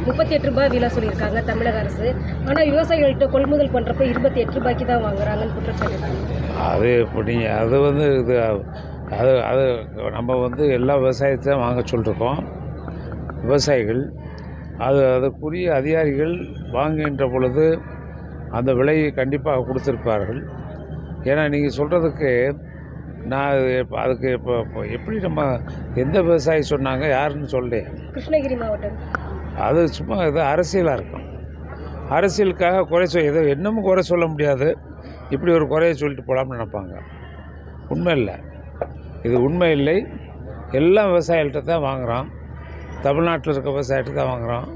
ரூபாய் விலை சொல்லியிருக்காங்க தமிழக அரசு. ஆனால் விவசாயிகள்கிட்ட கொள்முதல் பண்ணுறப்ப ரூபாய்க்கு தான் வாங்குறாங்கன்னு குற்றச்சாட்டு. அது இப்படி அது இது அது நம்ம எல்லா விவசாயத்தையும் வாங்க சொல்லியிருக்கோம். விவசாயிகள் அதுக்குரிய அதிகாரிகள் வாங்குகின்ற பொழுது அந்த விலையை கண்டிப்பாக கொடுத்துருப்பார்கள். ஏன்னா நீங்கள் சொல்கிறதுக்கு நான் அதுக்கு இப்போ எப்படி நம்ம எந்த விவசாயி சொன்னாங்க யாருன்னு சொல்லேன். கிருஷ்ணகிரி மாவட்டம். அது சும்மா இது அரசியலாக இருக்கும். அரசியலுக்காக குறை ஏதோ இன்னமும் குறை சொல்ல முடியாது. இப்படி ஒரு குறையை சொல்லிட்டு போகலாம்னு நினைப்பாங்க. உண்மை இல்லை, இது உண்மை இல்லை. எல்லா விவசாயிகள்கிட்ட தான் வாங்குகிறோம். தமிழ்நாட்டில் இருக்க விவசாயிகிட்ட தான் வாங்குகிறோம்.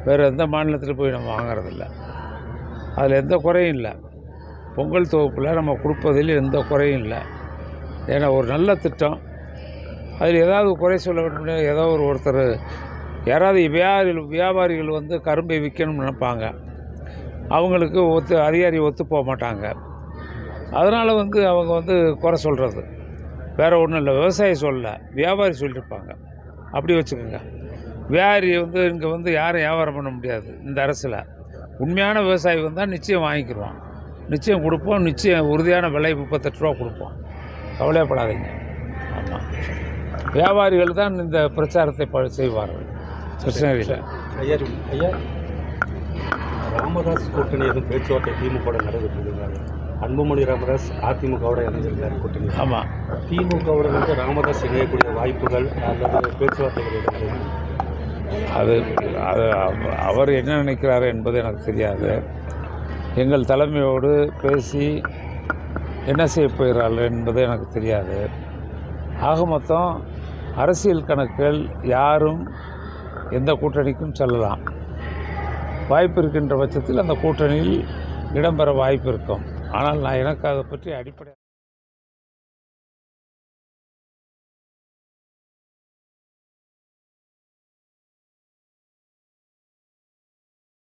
வேறு எந்த மாநிலத்தில் போய் நம்ம வாங்குறதில்ல. அதில் எந்த குறையும் இல்லை. பொங்கல் தொகுப்பில் நம்ம கொடுப்பதில் எந்த குறையும் இல்லை. ஏன்னா ஒரு நல்ல திட்டம். அதில் ஏதாவது குறை சொல்ல வேண்டும். ஏதோ ஒருத்தர் யாராவது வியாபாரிகள் கரும்பை விற்கணும்னு நினைப்பாங்க. அவங்களுக்கு அதிகாரி ஒத்து போக மாட்டாங்க. அதனால் அவங்க குறை சொல்கிறது வேறு ஒன்றும் இல்லை. விவசாயி சொல்ல வியாபாரி சொல்லியிருப்பாங்க. அப்படி வச்சுக்கோங்க. வியாபாரி இங்கே யாரும் வியாபாரம் பண்ண முடியாது இந்த அரசில். உண்மையான விவசாயி வந்தால் நிச்சயம் வாங்கிக்கிடுவான். நிச்சயம் கொடுப்போம். நிச்சயம் உறுதியான விலை 38 ரூபா கொடுப்போம். கவலைப்படாதீங்க. ஆமாம், வியாபாரிகள் தான் இந்த பிரச்சாரத்தை செய்வார்கள் கிருஷ்ணகிரியில். ஐயா, ராமதாஸ் கூட்டணி எதுவும் பேச்சுவார்த்தை திமுக நடைபெற்றிருக்காங்க. அன்புமணி ராமதாஸ் அதிமுகவோட இணைஞ்சிருக்காரு கூட்டணி. ஆமாம், திமுகவோட ராமதாஸ் இணையக்கூடிய வாய்ப்புகள் அல்லது பேச்சுவார்த்தைகள் அது அவர் என்ன நினைக்கிறாரு என்பது எனக்கு தெரியாது. எங்கள் தலைமையோடு பேசி என்ன செய்ய போகிறார்கள் என்பது எனக்கு தெரியாது. ஆக மொத்தம் அரசியல் கணக்குகள் யாரும் எந்த கூட்டணிக்கும் செல்லலாம். வாய்ப்பு இருக்கின்ற பட்சத்தில் அந்த கூட்டணியில் இடம்பெற வாய்ப்பு இருக்கும். ஆனால் எனக்கு அதை பற்றி அடிப்படை